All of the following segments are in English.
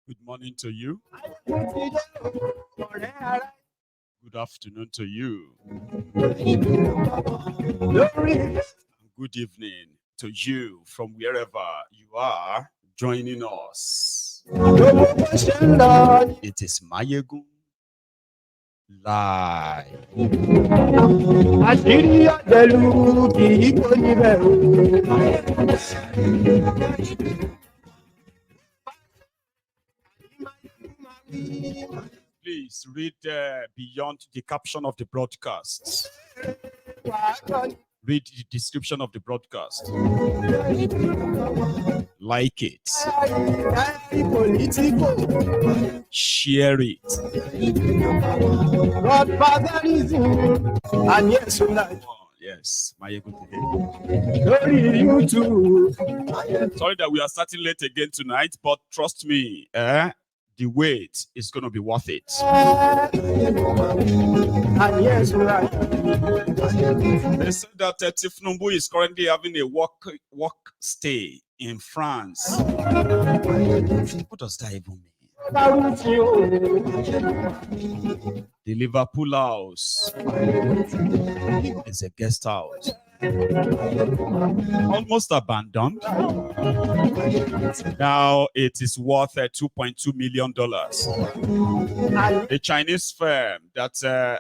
Good morning to you. Good afternoon to you. Good evening to you from wherever you are joining us. It is Mayegun Live. Please read beyond the caption of the broadcast. Read the description of the broadcast. Like it. Share it. And yes, yes, my sorry that we are starting late again tonight, but trust me, the wait is going to be worth it. And yes, they said that Tifnumbu is currently having a work stay in France. What does that even mean? The Liverpool house is a guest house. Almost abandoned. Now it is worth $2.2 million. The Chinese firm that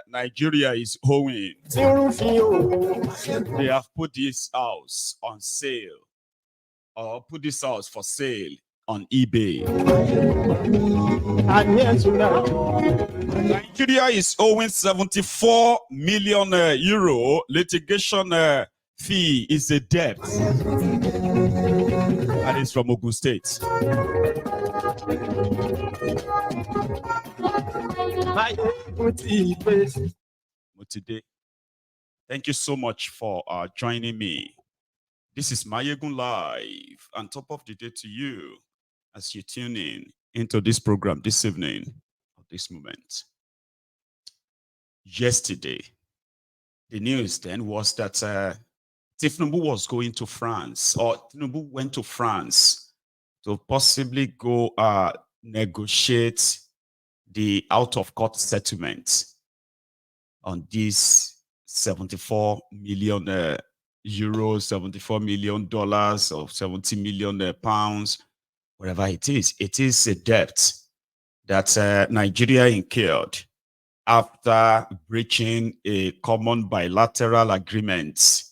Nigeria is owning, they have put this house on sale, or put this house for sale on eBay. Nigeria is owing 74 million euro. Litigation fee is a debt. That is from Ogun State. Thank you so much for joining me. This is Mayegun Live, and top of the day to you as you tune in into this program this evening, at this moment. Yesterday, the news then was that Tifnumbu was going to France, or Tinubu went to France to possibly go negotiate the out-of-court settlement on this 74 million euros, $74 million, or 70 million pounds, whatever it is. It is a debt that Nigeria incurred after breaching a common bilateral agreement.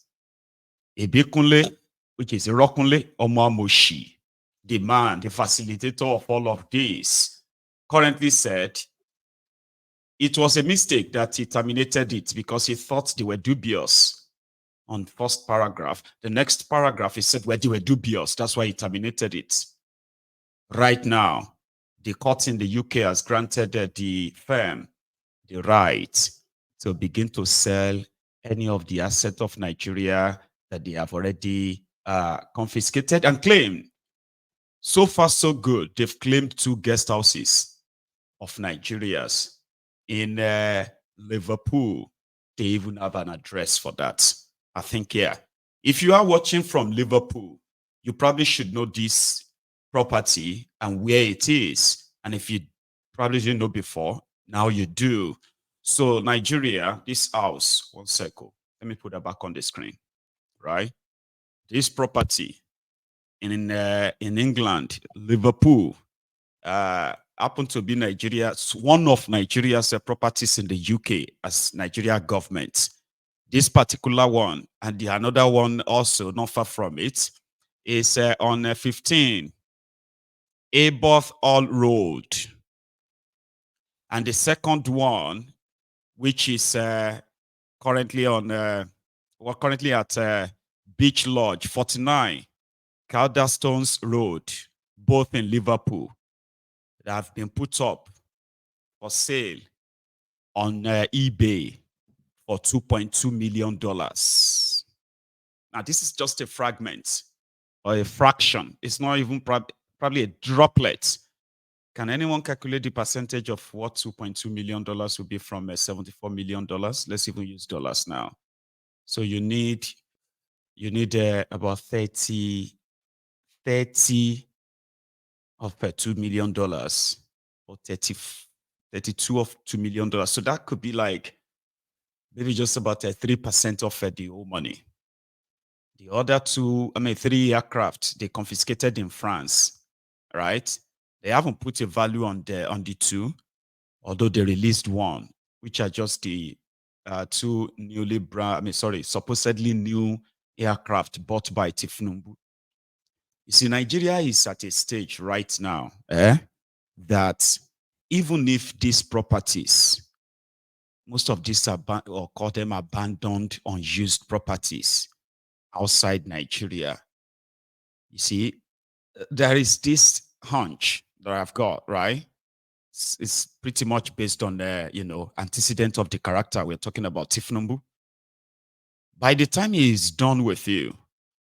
Ebekunle, which is Irokunle Omoamoshi, the man, the facilitator of all of this, currently said it was a mistake that he terminated it because he thought they were dubious on first paragraph. The next paragraph, he said, well, they were dubious. That's why he terminated it. Right now, the court in the UK has granted the firm the right to begin to sell any of the assets of Nigeria that they have already confiscated and claimed. So far, so good. They've claimed 2 guest houses of Nigeria's in Liverpool. They even have an address for that. I think, yeah. If you are watching from Liverpool, you probably should know this property and where it is. And if you probably didn't know before, now you do. So Nigeria, this house, one second. Let me put that back on the screen, right? This property in England, Liverpool, happened to be one of Nigeria's properties in the UK as Nigeria government. This particular one, and the another one also not far from it, is on 15 Aborth Hall Road. And the second one, which is currently on currently at Beach Lodge 49 Calderstones Road, both in Liverpool, that have been put up for sale on eBay for $2.2 million. Now, this is just a fragment or a fraction. It's not even probably a droplet Can anyone calculate the percentage of what $2.2 million will be from $74 million? Let's even use dollars now. So you need about 30 of $2 million or 32 of $2 million. So that could be like maybe just about 3% of the whole money. The other three aircraft, they confiscated in France, right? They haven't put a value on the two, although they released one, which are just the two supposedly new aircraft bought by Tifnumbu. You see, Nigeria is at a stage right now that even if these properties, most of these are or call them abandoned, unused properties outside Nigeria, you see, there is this hunch that I've got, right? It's pretty much based on the, antecedent of the character we're talking about, Tifnumbu. By the time he is done with you,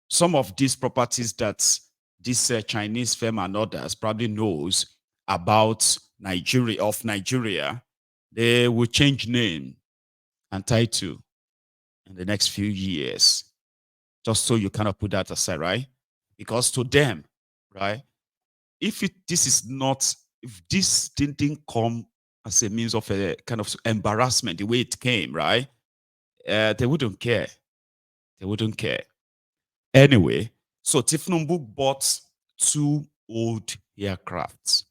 some of these properties that this Chinese firm and others probably knows about Nigeria, they will change name and title in the next few years. Just so you kind of put that aside, right? Because to them, right, if this didn't come as a means of a kind of embarrassment, the way it came, right, they wouldn't care. They wouldn't care. Anyway, so Tifnumbu bought two old aircrafts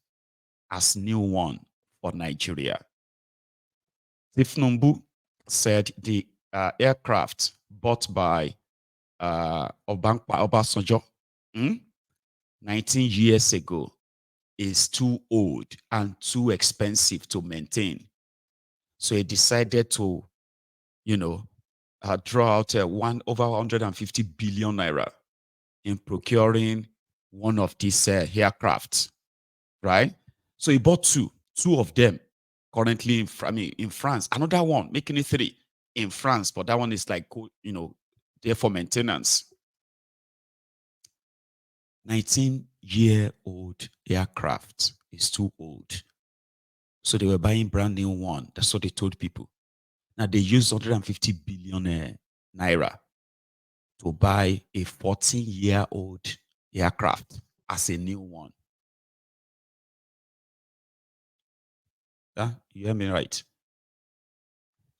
as new one for Nigeria. Tifnumbu said the aircraft bought by Obankpa Obasanjo 19 years ago is too old and too expensive to maintain. So he decided to, draw out over 150 billion naira in procuring one of these aircraft, right? So he bought two of them currently in France. Another one, making it three in France, but that one is like, there for maintenance. 19-year-old aircraft is too old. So they were buying brand new one. That's what they told people. Now they used 150 billion naira to buy a 14-year-old aircraft as a new one. You hear me right?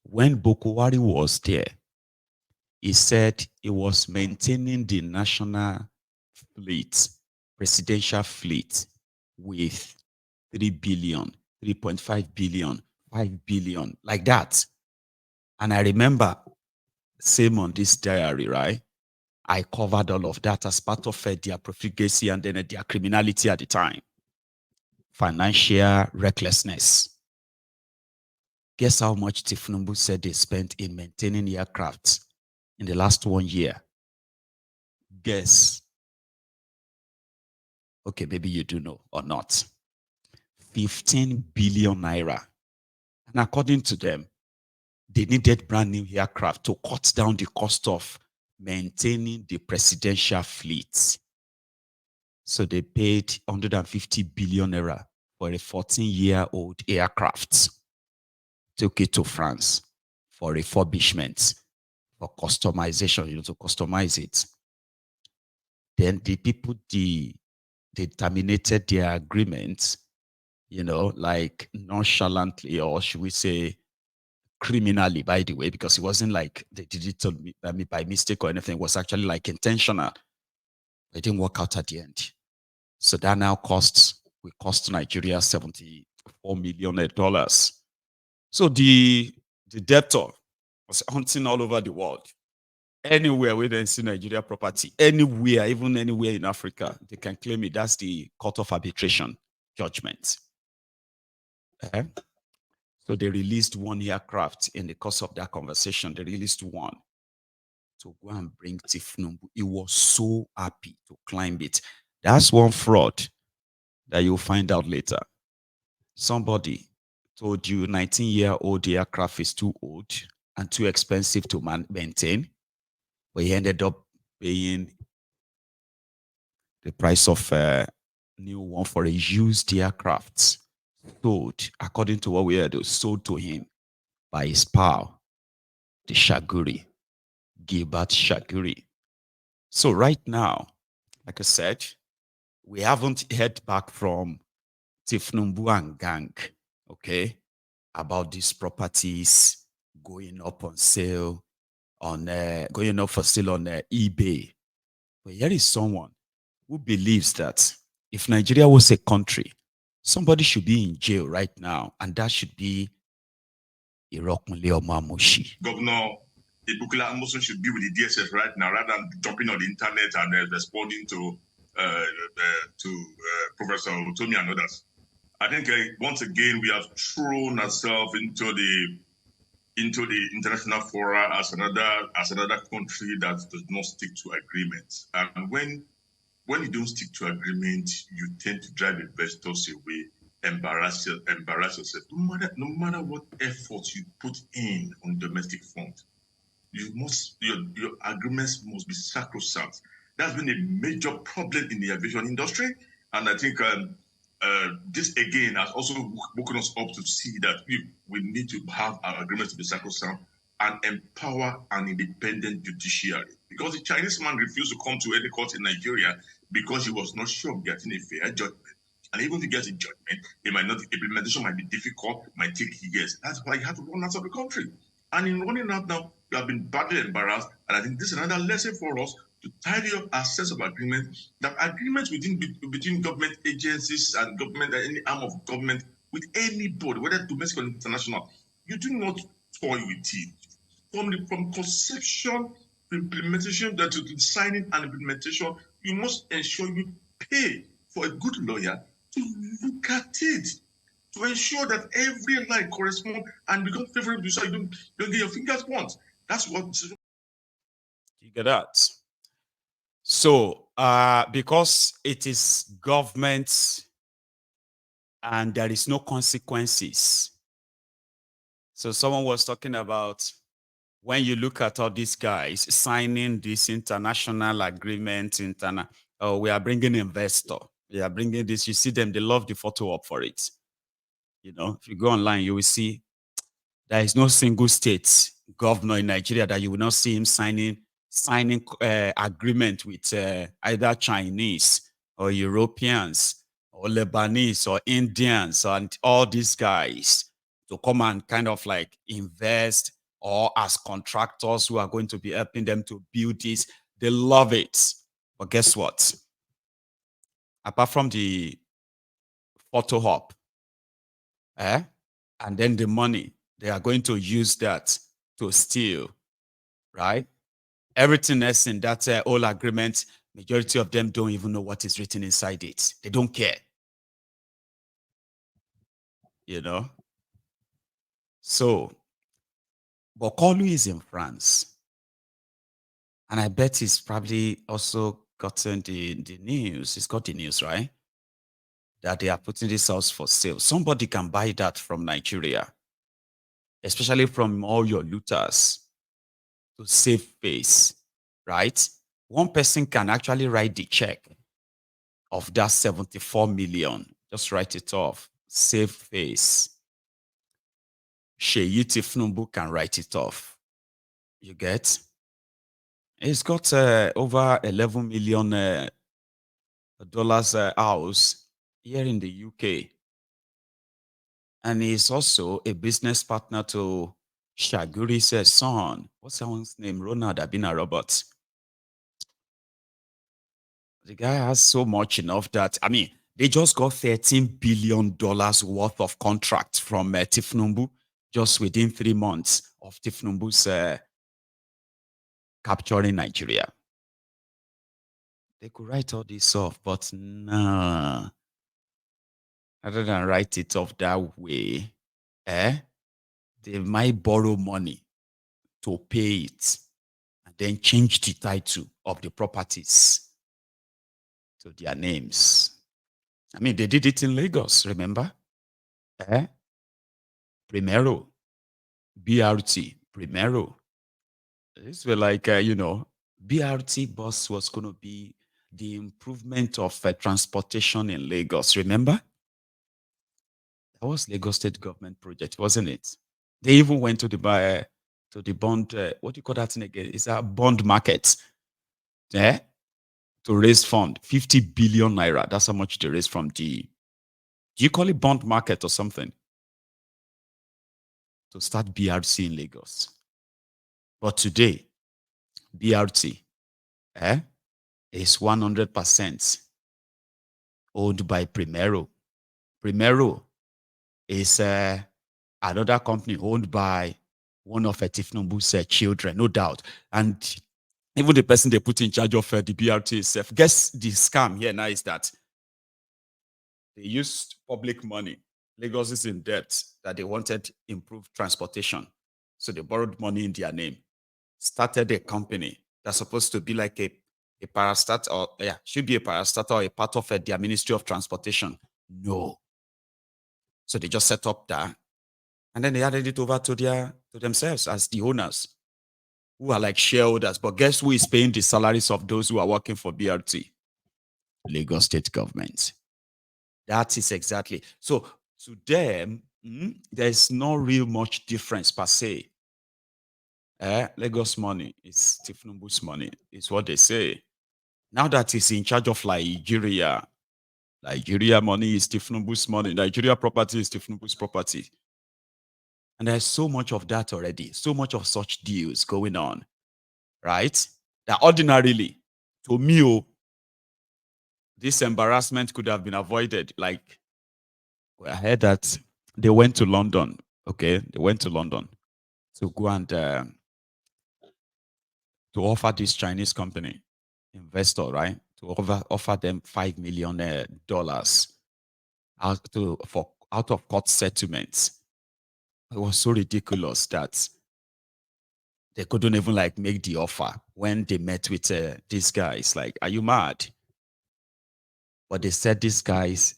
When Bokwari was there, he said he was maintaining the national fleet, presidential fleet, with 3 billion, 3.5 billion, 5 billion, like that. And I remember, same on this diary, right? I covered all of that as part of their profligacy and then their criminality at the time. Financial recklessness. Guess how much Tifnumbu said they spent in maintaining aircraft in the last 1 year? Guess. Okay, maybe you do know or not. 15 billion naira. And according to them, they needed brand new aircraft to cut down the cost of maintaining the presidential fleet. So they paid 150 billion naira for a 14-year-old aircraft. Took it to France for refurbishment, for customization, to customize it. Then the people, they terminated their agreement, like nonchalantly, or should we say criminally, by the way, because it wasn't like they did it by mistake or anything. It was actually like intentional. It didn't work out at the end. So that now cost Nigeria $74 million. So the debtor was hunting all over the world. Anywhere where they see Nigeria property, anywhere, even anywhere in Africa, they can claim it. That's the court of arbitration judgment. So they released one aircraft in the course of that conversation. They released one to go and bring Tifnumbu. He was so happy to climb it. That's one fraud that you'll find out later. Somebody told you 19-year-old aircraft is too old and too expensive to maintain, but he ended up paying the price of new one for a used aircraft sold, according to what we heard, was sold to him by his pal, the Shaguri, Gilbert Shaguri. So right now, like I said, we haven't heard back from Tifnumbu and gang, okay, about these properties going up on sale on going up for sale on eBay. But here is someone who believes that if Nigeria was a country, somebody should be in jail right now, and that should be Irokunle Omamushi. Governor Ibukula Amosun should be with the DSS right now, rather than jumping on the internet and responding to Professor Otomi and others. I think once again we have thrown ourselves into the international fora as another country that does not stick to agreements. And when you don't stick to agreement, you tend to drive investors away, embarrass yourself. No matter what effort you put in on domestic front, your agreements must be sacrosanct. That's been a major problem in the aviation industry, and I think this again has also woken us up to see that we need to have our agreements to be sacrosanct and empower an independent judiciary. Because the Chinese man refused to come to any court in Nigeria because he was not sure of getting a fair judgment. And even if he gets a judgment, implementation might be difficult, might take years. That's why he had to run out of the country. And in running out now, we have been badly embarrassed. And I think this is another lesson for us to tidy up our sense of agreement, that agreements between government agencies and government, any arm of government, with anybody, whether domestic or international, you do not toy with it. From conception to implementation, to signing and implementation, you must ensure you pay for a good lawyer to look at it, to ensure that every line corresponds and becomes favorable so you don't get your fingers burnt. That's what. You get that? So, because it is government and there is no consequences. So someone was talking about when you look at all these guys signing this international agreement, we are bringing investor, we are bringing this. You see them, they love the photo up for it. You know, if you go online, you will see there is no single state governor in Nigeria that you will not see him signing agreement with either Chinese or Europeans or Lebanese or Indians and all these guys to come and kind of like invest, or as contractors who are going to be helping them to build this. They love it. But guess what? Apart from the photo op, and then the money, they are going to use that to steal, right? Everything else in that whole agreement, majority of them don't even know what is written inside it. They don't care. You know? So, Bokolu is in France. And I bet he's probably also gotten the news. He's got the news, right? That they are putting this house for sale. Somebody can buy that from Nigeria, especially from all your looters, to save face, right? One person can actually write the check of that 74 million. Just write it off. Save face. Sheyi Tifnumbu can write it off. You get? He's got over 11 million dollars house here in the UK. And he's also a business partner to Shaguri's son. What's that one's name? Ronald Abina Roberts. The guy has so much enough that, I mean, they just got $13 billion worth of contract from Tifnumbu just within 3 months of Tifnumbu's capturing Nigeria. They could write all this off, but nah. Rather than write it off that way, they might borrow money to pay it and then change the title of the properties to their names. I mean, they did it in Lagos, remember? Primero, BRT, Primero. These were like, BRT bus was going to be the improvement of transportation in Lagos. Remember? That was Lagos State government project, wasn't it? They even went to the bond, what do you call that thing again? It's a bond market, yeah, to raise fund, 50 billion naira. That's how much they raised from the, do you call it bond market or something? To start BRT in Lagos. But today, BRT is 100% owned by Primero. Primero is another company owned by one of Tifnumbu's children, no doubt. And even the person they put in charge of the BRT itself. Guess the scam here now is that they used public money. Lagos is in debt that they wanted improved transportation. So they borrowed money in their name, started a company that's supposed to be like a parastat, or should be a parastat or a part of their Ministry of Transportation. No. So they just set up that, and then they added it over to themselves as the owners, who are like shareholders. But guess who is paying the salaries of those who are working for BRT? Lagos State government. That is exactly. So to them, there's no real much difference per se. Lagos money is Tifnumbu's money, is what they say. Now that he's in charge of Nigeria money is Tifnumbu's money. Nigeria property is Tifnumbu's property. And there's so much of that already, so much of such deals going on, right? That ordinarily, to me, this embarrassment could have been avoided. Like, I heard that they went to London, okay? They went to London to go and to offer this Chinese company, investor, right? To offer them $5 million out of court settlements. It was so ridiculous that they couldn't even make the offer when they met with these guys. Like, are you mad? But they said these guys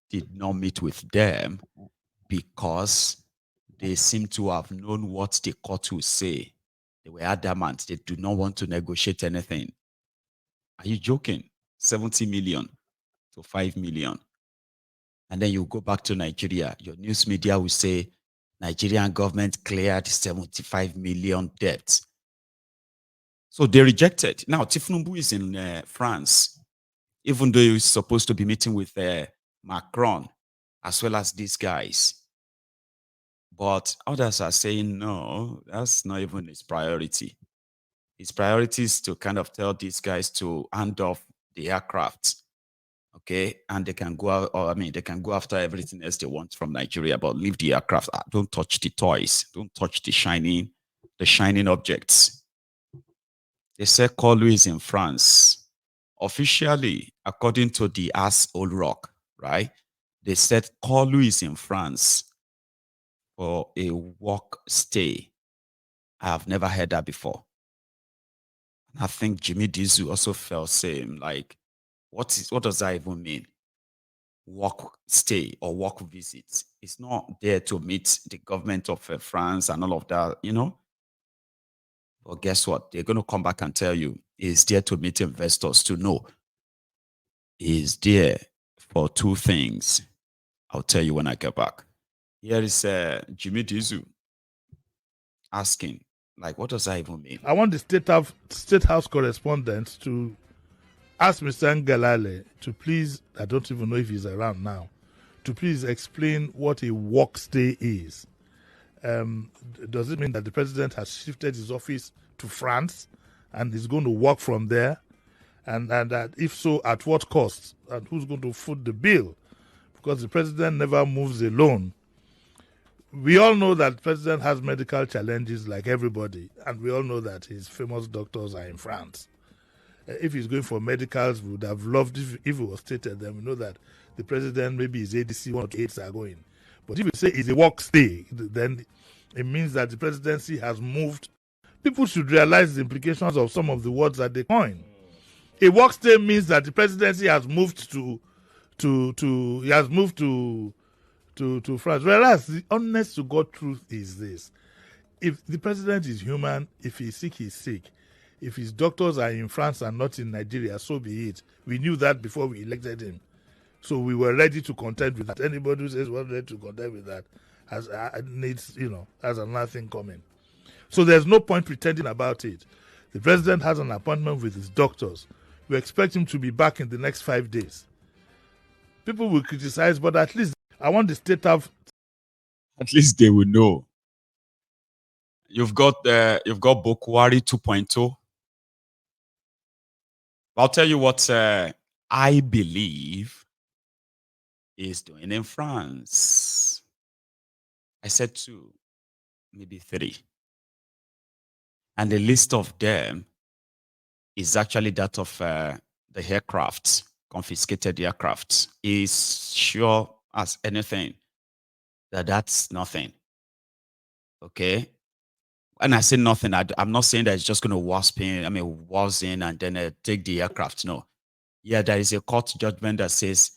did not meet with them because they seem to have known what the court will say. They were adamant. They do not want to negotiate anything. Are you joking? 70 million to 5 million. And then you go back to Nigeria. Your news media will say Nigerian government cleared 75 million debt. So they rejected. Now, Tifnumbu is in France, even though he's supposed to be meeting with Macron, as well as these guys. But others are saying, no, that's not even his priority. His priority is to kind of tell these guys to hand off the aircraft, okay? And they can go out, or they can go after everything else they want from Nigeria, but leave the aircraft. Don't touch the toys. Don't touch the shining objects. They say Kolu is in France. Officially, according to the As Old Rock, right? They said Kolu is in France for a work stay. I have never heard that before. I think Jimmy Dizu also felt same. Like, what does that even mean? Work stay or work visit. It's not there to meet the government of France and all of that, But guess what? They're going to come back and tell you it's there to meet investors to know. Is there for two things. I'll tell you when I get back. Here is Jimmy Dizu asking, like, what does that even mean? I want the State House correspondent to ask Mr. Ngalale to please, I don't even know if he's around now, to please explain what a work stay is. Does it mean that the president has shifted his office to France and is going to work from there? And that if so, at what cost? And who's going to foot the bill? Because the president never moves alone. We all know that the president has medical challenges like everybody, and we all know that his famous doctors are in France. If he's going for medicals, we would have loved if it was stated, then we know that the president, maybe his ADC 1 or 8 are going. But if you say it's a work stay, then it means that the presidency has moved. People should realize the implications of some of the words that they coin. A work stay means that the presidency has moved to France. Whereas the honest to God truth is this: if the president is human, if he's sick, he's sick. If his doctors are in France and not in Nigeria, so be it. We knew that before we elected him. So we were ready to contend with that. Anybody who says we're ready to contend with that has another thing coming. So there's no point pretending about it. The president has an appointment with his doctors. We expect him to be back in the next 5 days. People will criticize, but at least I want the state of. At least they will know. You've got Bokwari 2.0. I'll tell you what I believe is doing in France. I said 2, maybe 3. And the list of them is actually that of the aircraft, confiscated aircraft. Is sure as anything that that's nothing. Okay? And I say nothing. I'm not saying that it's just going to wasp in and then take the aircraft. No. Yeah, there is a court judgment that says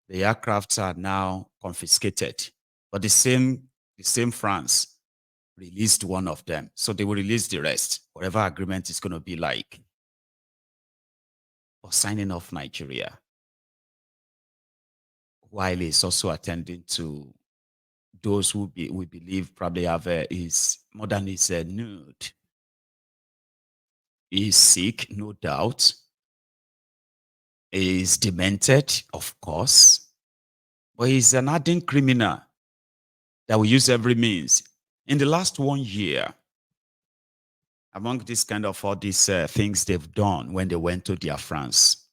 the aircrafts are now confiscated. But the same France released one of them. So they will release the rest, whatever agreement is going to be like. Or signing off Nigeria, while he's also attending to those who we believe probably have is more than his nude. He's sick, no doubt. He's demented, of course. But he's an hardened criminal that will use every means. In the last 1 year, among this kind of all these things they've done when they went to their France,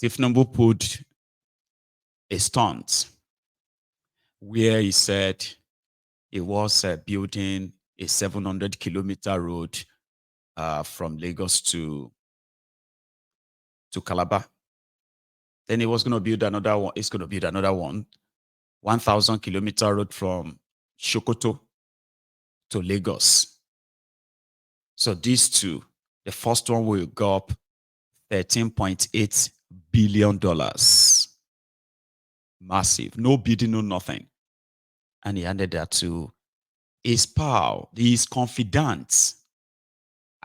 Tifnumbu put a stunt where he said he was building a 700-kilometer road from Lagos to Calabar. Then he was going to build another one. He's going to build another one, 1,000-kilometer road from Sokoto to Lagos. So these two, the first one will go up $13.8 billion. Massive. No bidding, no nothing. And he handed that to his pal, his confidant.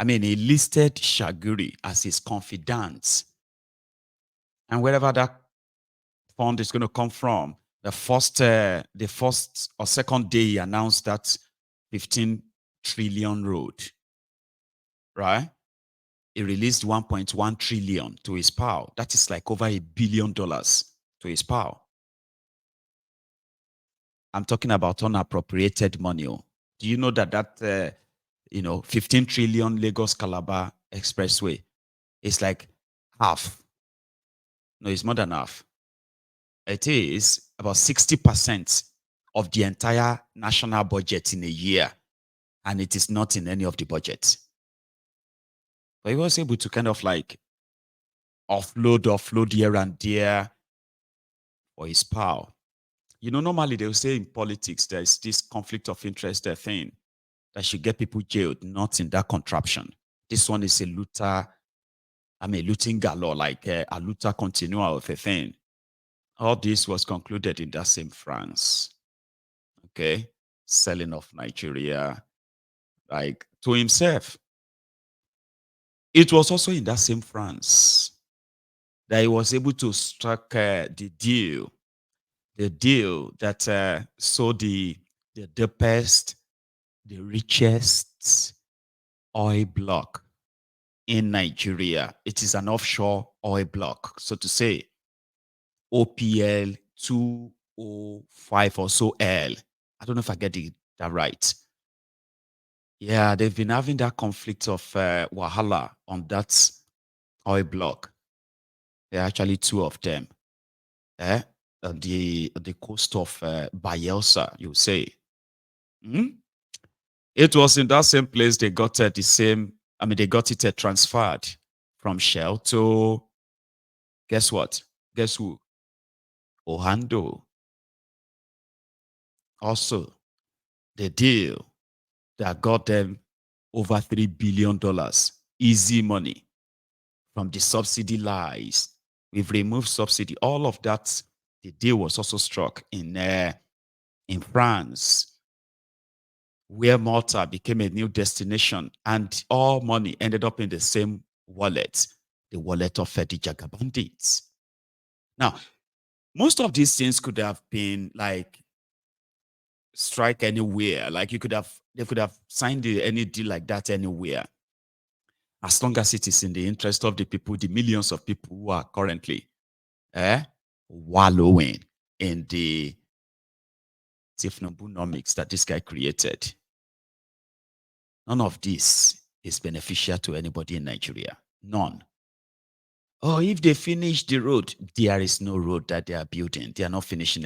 He listed Shaguri as his confidant. And wherever that fund is going to come from, the first or second day he announced that 15 trillion road, right? He released 1.1 trillion to his pal. That is like over $1 billion to his pal. I'm talking about unappropriated money. Do you know that 15 trillion Lagos Calabar Expressway is like half? No, it's more than half. It is about 60% of the entire national budget in a year, and it is not in any of the budgets. But he was able to kind of like offload here and there for his power. Normally they will say in politics there's this conflict of interest thing that should get people jailed, not in that contraption. This one is a looting galore, like a looter continua of a thing. All this was concluded in that same France. Okay? Selling off Nigeria, like to himself. It was also in that same France that he was able to strike the deal that saw the deepest, the richest oil block in Nigeria. It is an offshore oil block, so to say. OPL 205 or so L. I don't know if I get that right. Yeah, they've been having that conflict of Wahala on that oil block. There are actually 2 of them. The coast of Bayelsa, you say. It was in that same place they got they got it transferred from Shell to, guess what? Guess who? Ohando. Also, the deal that got them over $3 billion, easy money from the subsidy lies. We've removed subsidy. All of that, the deal was also struck in France. where Malta became a new destination, and all money ended up in the same wallet, the wallet of the Jaga bandits. Now, most of these things could have been like strike anywhere. Like they could have signed any deal like that anywhere. As long as it is in the interest of the people, the millions of people who are currently wallowing in the Tifnobunomics that this guy created. None of this is beneficial to anybody in Nigeria. None. Oh, if they finish the road, there is no road that they are building. They are not finishing